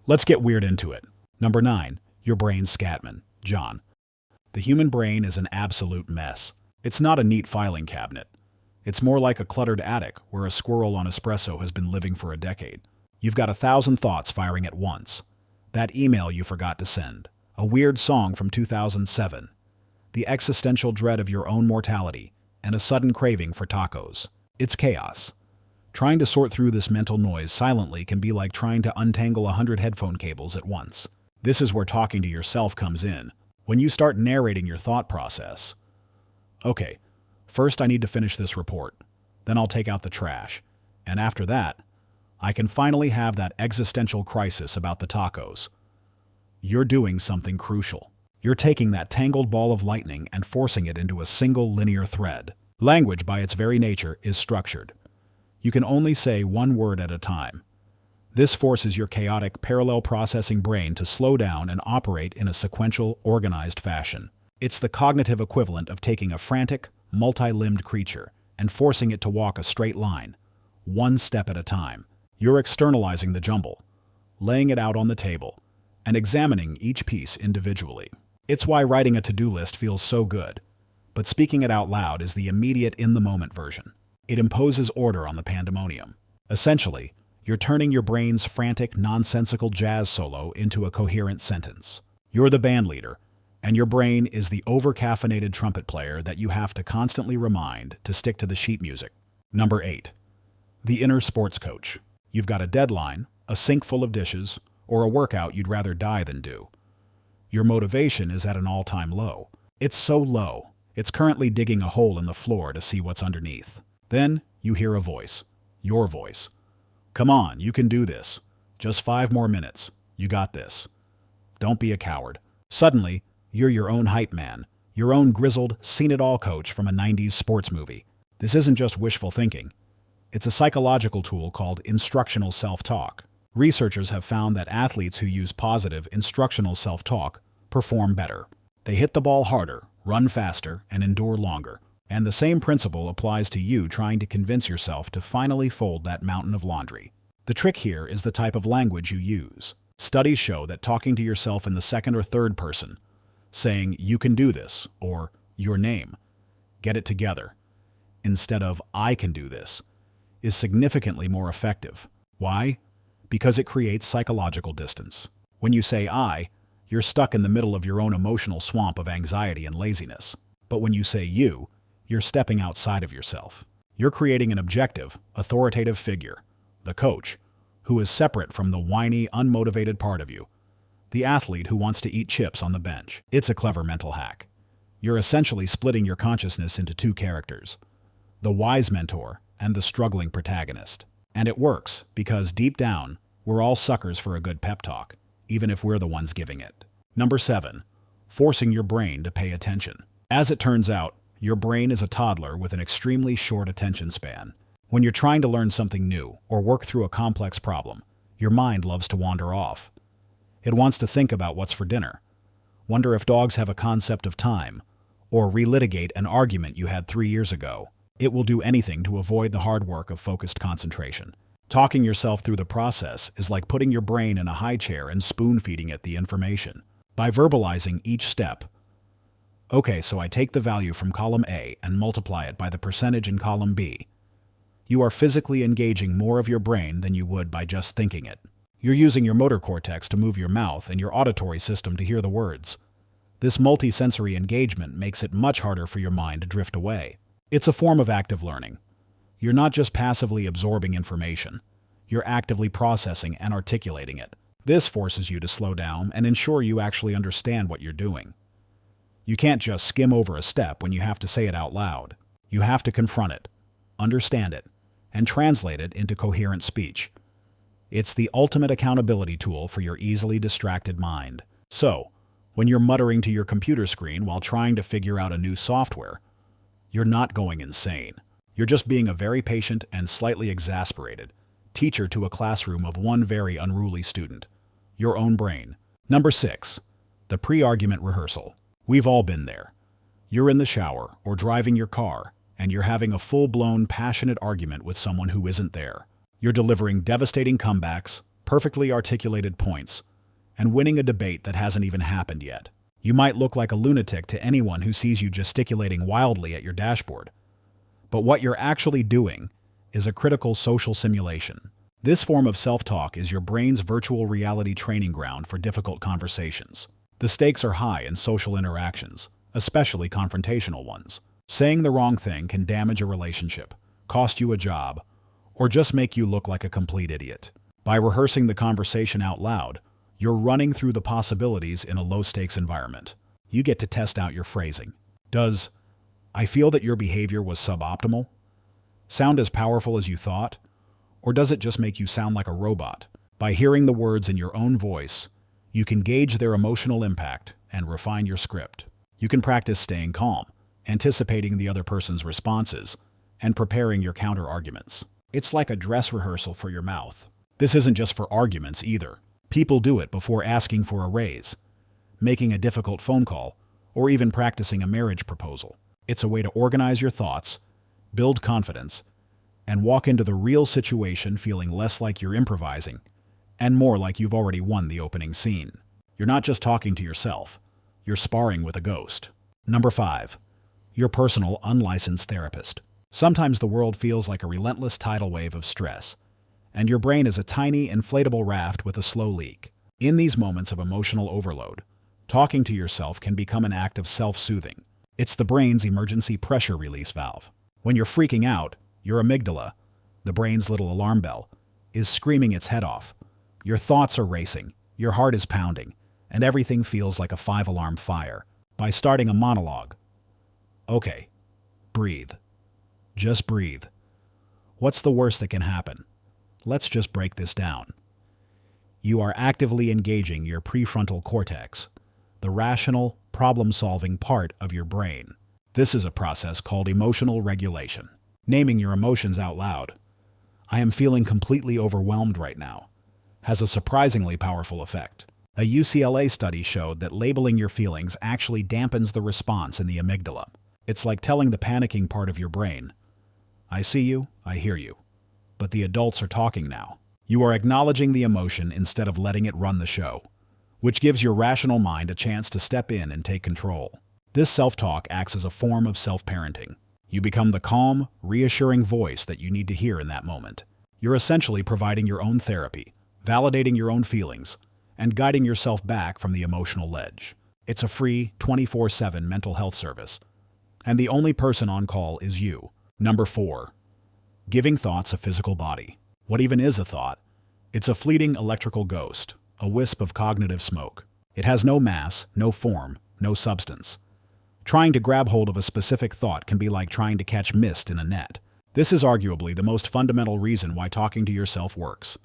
Let's get weird into it. Number 9. Your brain's Scatman. John. The human brain is an absolute mess. It's not a neat filing cabinet. It's more like a cluttered attic where a squirrel on espresso has been living for a decade. You've got 1,000 thoughts firing at once. That email you forgot to send. A weird song from 2007. The existential dread of your own mortality, and a sudden craving for tacos. It's chaos. Trying to sort through this mental noise silently can be like trying to untangle 100 headphone cables at once. This is where talking to yourself comes in, when you start narrating your thought process. Okay, first I need to finish this report, then I'll take out the trash, and after that, I can finally have that existential crisis about the tacos. You're doing something crucial. You're taking that tangled ball of lightning and forcing it into a single linear thread. Language, by its very nature, is structured. You can only say one word at a time. This forces your chaotic, parallel processing brain to slow down and operate in a sequential, organized fashion. It's the cognitive equivalent of taking a frantic, multi-limbed creature and forcing it to walk a straight line, one step at a time. You're externalizing the jumble, laying it out on the table, and examining each piece individually. It's why writing a to-do list feels so good, but speaking it out loud is the immediate in-the-moment version. It imposes order on the pandemonium. Essentially, you're turning your brain's frantic, nonsensical jazz solo into a coherent sentence. You're the band leader, and your brain is the over-caffeinated trumpet player that you have to constantly remind to stick to the sheet music. Number 8. The inner sports coach. You've got a deadline, a sink full of dishes, or a workout you'd rather die than do. Your motivation is at an all-time low. It's so low, it's currently digging a hole in the floor to see what's underneath. Then you hear a voice. Your voice. Come on, you can do this. Just 5 more minutes. You got this. Don't be a coward. Suddenly, you're your own hype man, your own grizzled, seen-it-all coach from a 90s sports movie. This isn't just wishful thinking. It's a psychological tool called instructional self-talk. Researchers have found that athletes who use positive instructional self-talk perform better. They hit the ball harder, run faster, and endure longer. And the same principle applies to you trying to convince yourself to finally fold that mountain of laundry. The trick here is the type of language you use. Studies show that talking to yourself in the second or third person, saying, "You can do this," or "your name, get it together," instead of "I can do this," is significantly more effective. Why? Because it creates psychological distance. When you say "I," you're stuck in the middle of your own emotional swamp of anxiety and laziness. But when you say "you," you're stepping outside of yourself. You're creating an objective, authoritative figure, the coach, who is separate from the whiny, unmotivated part of you, the athlete who wants to eat chips on the bench. It's a clever mental hack. You're essentially splitting your consciousness into 2 characters, the wise mentor and the struggling protagonist. And it works because deep down, we're all suckers for a good pep talk, even if we're the ones giving it. Number 7. Forcing your brain to pay attention. As it turns out, your brain is a toddler with an extremely short attention span. When you're trying to learn something new or work through a complex problem, your mind loves to wander off. It wants to think about what's for dinner, wonder if dogs have a concept of time, or relitigate an argument you had 3 years ago. It will do anything to avoid the hard work of focused concentration. Talking yourself through the process is like putting your brain in a high chair and spoon-feeding it the information. By verbalizing each step, okay, so I take the value from column A and multiply it by the percentage in column B. You are physically engaging more of your brain than you would by just thinking it. You're using your motor cortex to move your mouth and your auditory system to hear the words. This multi-sensory engagement makes it much harder for your mind to drift away. It's a form of active learning. You're not just passively absorbing information. You're actively processing and articulating it. This forces you to slow down and ensure you actually understand what you're doing. You can't just skim over a step when you have to say it out loud. You have to confront it, understand it, and translate it into coherent speech. It's the ultimate accountability tool for your easily distracted mind. So, when you're muttering to your computer screen while trying to figure out a new software, you're not going insane. You're just being a very patient and slightly exasperated teacher to a classroom of one very unruly student. Your own brain. Number 6. The pre-argument rehearsal. We've all been there. You're in the shower or driving your car, and you're having a full-blown, passionate argument with someone who isn't there. You're delivering devastating comebacks, perfectly articulated points, and winning a debate that hasn't even happened yet. You might look like a lunatic to anyone who sees you gesticulating wildly at your dashboard. But what you're actually doing is a critical social simulation. This form of self-talk is your brain's virtual reality training ground for difficult conversations. The stakes are high in social interactions, especially confrontational ones. Saying the wrong thing can damage a relationship, cost you a job, or just make you look like a complete idiot. By rehearsing the conversation out loud, you're running through the possibilities in a low-stakes environment. You get to test out your phrasing. Does "I feel that your behavior was suboptimal" sound as powerful as you thought? Or does it just make you sound like a robot? By hearing the words in your own voice, you can gauge their emotional impact and refine your script. You can practice staying calm, anticipating the other person's responses, and preparing your counter-arguments. It's like a dress rehearsal for your mouth. This isn't just for arguments either. People do it before asking for a raise, making a difficult phone call, or even practicing a marriage proposal. It's a way to organize your thoughts, build confidence, and walk into the real situation feeling less like you're improvising and more like you've already won the opening scene. You're not just talking to yourself, you're sparring with a ghost. Number 5. Your personal unlicensed therapist. Sometimes the world feels like a relentless tidal wave of stress, and your brain is a tiny, inflatable raft with a slow leak. In these moments of emotional overload, talking to yourself can become an act of self-soothing. It's the brain's emergency pressure release valve. When you're freaking out, your amygdala, the brain's little alarm bell, is screaming its head off. Your thoughts are racing, your heart is pounding, and everything feels like a 5-alarm fire. By starting a monologue, "Okay, breathe. Just breathe. What's the worst that can happen? Let's just break this down." You are actively engaging your prefrontal cortex, the rational, problem-solving part of your brain. This is a process called emotional regulation. Naming your emotions out loud, "I am feeling completely overwhelmed right now," has a surprisingly powerful effect. A UCLA study showed that labeling your feelings actually dampens the response in the amygdala. It's like telling the panicking part of your brain, "I see you, I hear you, but the adults are talking now." You are acknowledging the emotion instead of letting it run the show, which gives your rational mind a chance to step in and take control. This self-talk acts as a form of self-parenting. You become the calm, reassuring voice that you need to hear in that moment. You're essentially providing your own therapy, validating your own feelings, and guiding yourself back from the emotional ledge. It's a free, 24/7 mental health service, and the only person on call is you. Number 4. Giving thoughts a physical body. What even is a thought? It's a fleeting electrical ghost, a wisp of cognitive smoke. It has no mass, no form, no substance. Trying to grab hold of a specific thought can be like trying to catch mist in a net. This is arguably the most fundamental reason why talking to yourself works.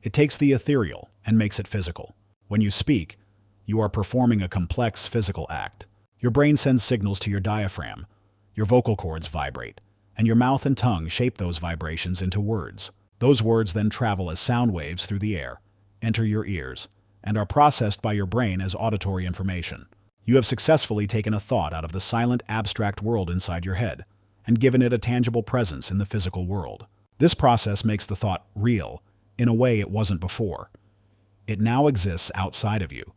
It takes the ethereal and makes it physical. When you speak, you are performing a complex physical act. Your brain sends signals to your diaphragm, your vocal cords vibrate, and your mouth and tongue shape those vibrations into words. Those words then travel as sound waves through the air, enter your ears, and are processed by your brain as auditory information. You have successfully taken a thought out of the silent, abstract world inside your head and given it a tangible presence in the physical world. This process makes the thought real in a way it wasn't before. It now exists outside of you,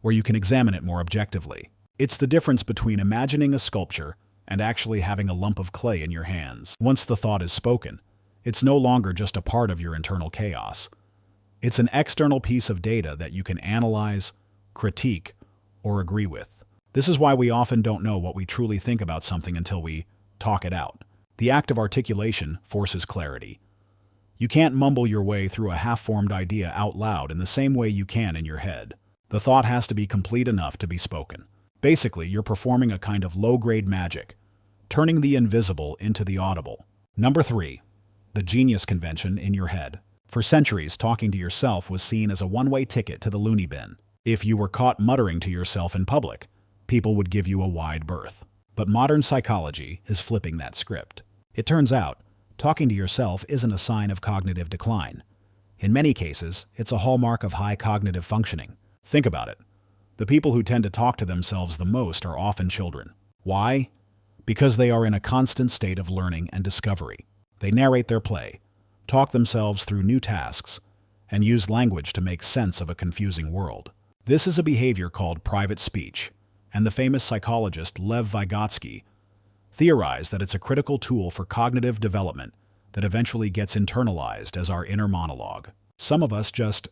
where you can examine it more objectively. It's the difference between imagining a sculpture and actually having a lump of clay in your hands. Once the thought is spoken, it's no longer just a part of your internal chaos. It's an external piece of data that you can analyze, critique, or agree with. This is why we often don't know what we truly think about something until we talk it out. The act of articulation forces clarity. You can't mumble your way through a half-formed idea out loud in the same way you can in your head. The thought has to be complete enough to be spoken. Basically, you're performing a kind of low-grade magic, turning the invisible into the audible. Number 3. The genius convention in your head. For centuries, talking to yourself was seen as a one-way ticket to the loony bin. If you were caught muttering to yourself in public, people would give you a wide berth. But modern psychology is flipping that script. It turns out, talking to yourself isn't a sign of cognitive decline. In many cases, it's a hallmark of high cognitive functioning. Think about it. The people who tend to talk to themselves the most are often children. Why? Because they are in a constant state of learning and discovery. They narrate their play, talk themselves through new tasks, and use language to make sense of a confusing world. This is a behavior called private speech, and the famous psychologist Lev Vygotsky theorized that it's a critical tool for cognitive development that eventually gets internalized as our inner monologue. Some of us just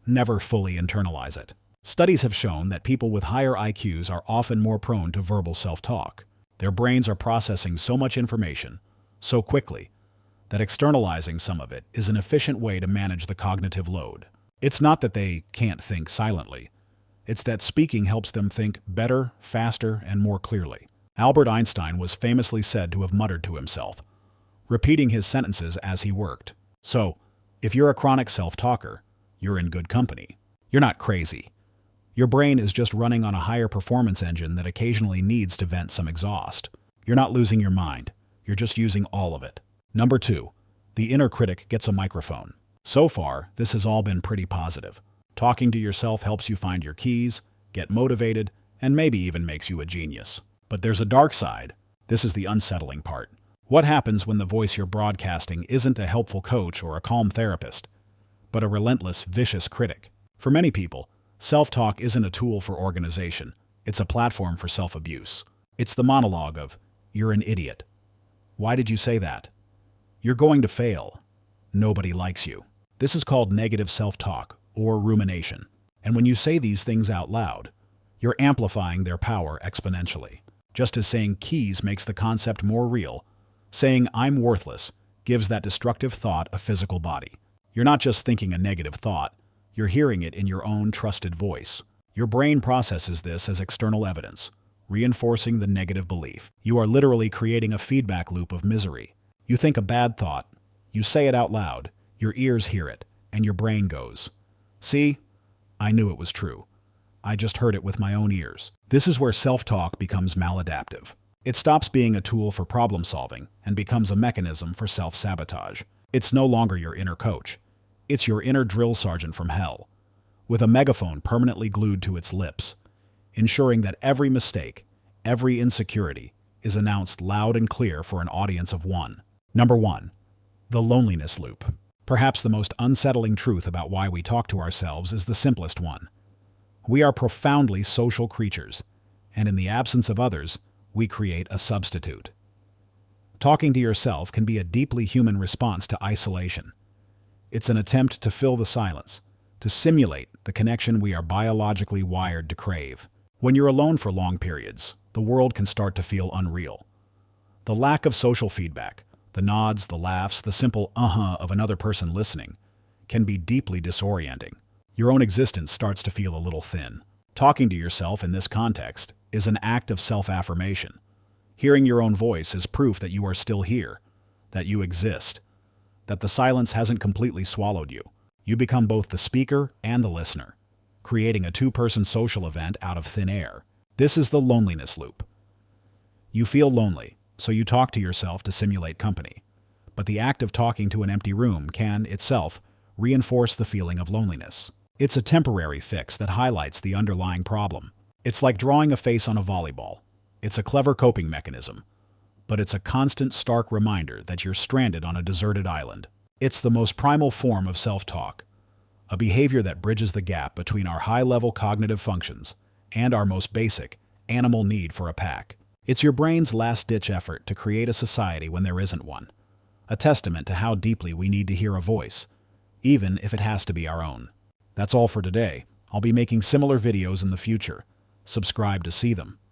never fully internalize it. Studies have shown that people with higher IQs are often more prone to verbal self-talk. Their brains are processing so much information so quickly that externalizing some of it is an efficient way to manage the cognitive load. It's not that they can't think silently. It's that speaking helps them think better, faster, and more clearly. Albert Einstein was famously said to have muttered to himself, repeating his sentences as he worked. So, if you're a chronic self-talker, you're in good company. You're not crazy. Your brain is just running on a higher performance engine that occasionally needs to vent some exhaust. You're not losing your mind. You're just using all of it. Number 2. The inner critic gets a microphone. So far, this has all been pretty positive. Talking to yourself helps you find your keys, get motivated, and maybe even makes you a genius. But there's a dark side. This is the unsettling part. What happens when the voice you're broadcasting isn't a helpful coach or a calm therapist, but a relentless, vicious critic? For many people, self-talk isn't a tool for organization. It's a platform for self-abuse. It's the monologue of, "You're an idiot. Why did you say that? You're going to fail. Nobody likes you." This is called negative self-talk or rumination. And when you say these things out loud, you're amplifying their power exponentially. Just as saying keys makes the concept more real, saying "I'm worthless" gives that destructive thought a physical body. You're not just thinking a negative thought, you're hearing it in your own trusted voice. Your brain processes this as external evidence, reinforcing the negative belief. You are literally creating a feedback loop of misery. You think a bad thought, you say it out loud, your ears hear it, and your brain goes, "See? I knew it was true. I just heard it with my own ears." This is where self-talk becomes maladaptive. It stops being a tool for problem solving and becomes a mechanism for self-sabotage. It's no longer your inner coach. It's your inner drill sergeant from hell, with a megaphone permanently glued to its lips, ensuring that every mistake, every insecurity, is announced loud and clear for an audience of one. Number 1. The loneliness loop. Perhaps the most unsettling truth about why we talk to ourselves is the simplest one. We are profoundly social creatures, and in the absence of others, we create a substitute. Talking to yourself can be a deeply human response to isolation. It's an attempt to fill the silence, to simulate the connection we are biologically wired to crave. When you're alone for long periods, the world can start to feel unreal. The lack of social feedback, the nods, the laughs, the simple uh-huh of another person listening, can be deeply disorienting. Your own existence starts to feel a little thin. Talking to yourself in this context is an act of self-affirmation. Hearing your own voice is proof that you are still here, that you exist, that the silence hasn't completely swallowed you. You become both the speaker and the listener, creating a two-person social event out of thin air. This is the loneliness loop. You feel lonely, so you talk to yourself to simulate company. But the act of talking to an empty room can, itself, reinforce the feeling of loneliness. It's a temporary fix that highlights the underlying problem. It's like drawing a face on a volleyball. It's a clever coping mechanism, but it's a constant, stark reminder that you're stranded on a deserted island. It's the most primal form of self-talk, a behavior that bridges the gap between our high-level cognitive functions and our most basic, animal need for a pack. It's your brain's last-ditch effort to create a society when there isn't one, a testament to how deeply we need to hear a voice, even if it has to be our own. That's all for today. I'll be making similar videos in the future. Subscribe to see them.